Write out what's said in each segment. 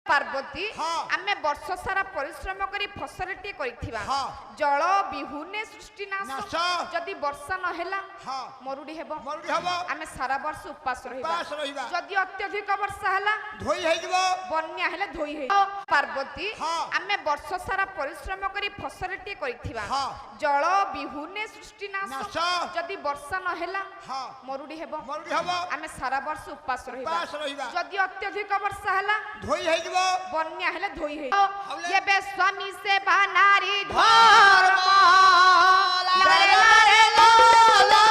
पार्वती आमे वर्ष सारा परिश्रम करी फसलटी करिथिबा जल बिहुने सृष्टि नाश जदि वर्षा न हेला मरुडी हेबो आमे सारा वर्ष उपास रहिबा जदि अत्यधिक वर्षा हेला धोई हे जबो बन्या हेले धोई हे पार्वती आमे वर्ष सारा परिश्रम करी फसलटी करिथिबा जल बिहुने सृष्टि नाश जदि वर्षा न हेला मरुडी हेबो आमे सारा वर्ष उपास रहिबा जदि अत्यधिक वर्षा हेला धोई हे जबो बन्या हेले धोई हे ये बे स्वामी से बानारी धर्म लारे लारे लाला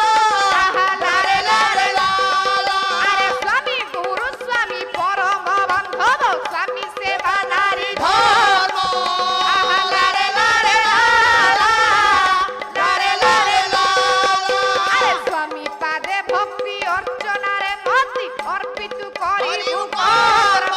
लारे लारे लाला अरे स्वामी गुरु स्वामी परम बंधव स्वामी से बानारी धर्म लारे लारे लाला लारे लारे लाला अरे स्वामी पादे भक्ति अर्चना रे मति अर्पित करिबु कर्म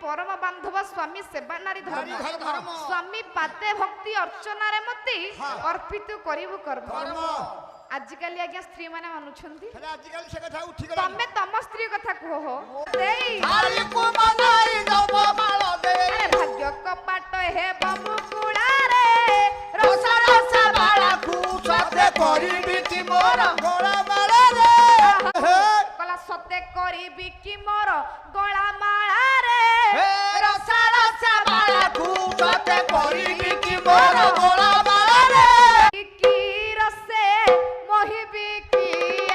परम बांधव स्वामी सेवा नारी धर्म स्वामी पाते भक्ति अर्चना रे मति अर्पित करिवु कर्म आजिकल आज्ञा स्त्री माने मानुछंती आजिकल से कथा उठी गला तमे तम स्त्री कथा कहो देई हाली को मनाई दब माल दे अरे भाग्य कपाट हे बमुकुड़ा रे रसा रसा बाळा खुसते करिबी कि मोर गळा माला रे कला सते करिबी कि मोर गळा माला रे रसा रसा बाळा खुसते करिबी कि मोर गळा माला रे की रसे मोहिबी की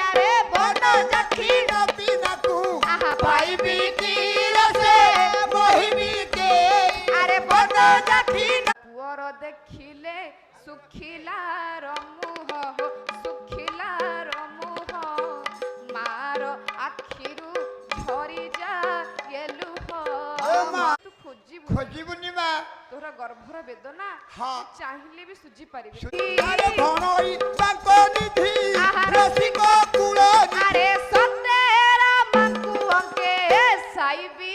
अरे बन जखी नती नकू आहा पाइबी की रसे मोहिबी के अरे बन जखी पुअर देखिले सुखिला रमुह हो सुखिला रमुह मार आखिरु झरी जा गेलु हो तू खोजिबुनी मा तोरा गर्भर वेदना चाहिले भी सुझी परिबे अरे घणई बाको निधि रसिको कुळ अरे सतेरा मंकु अंके साइबी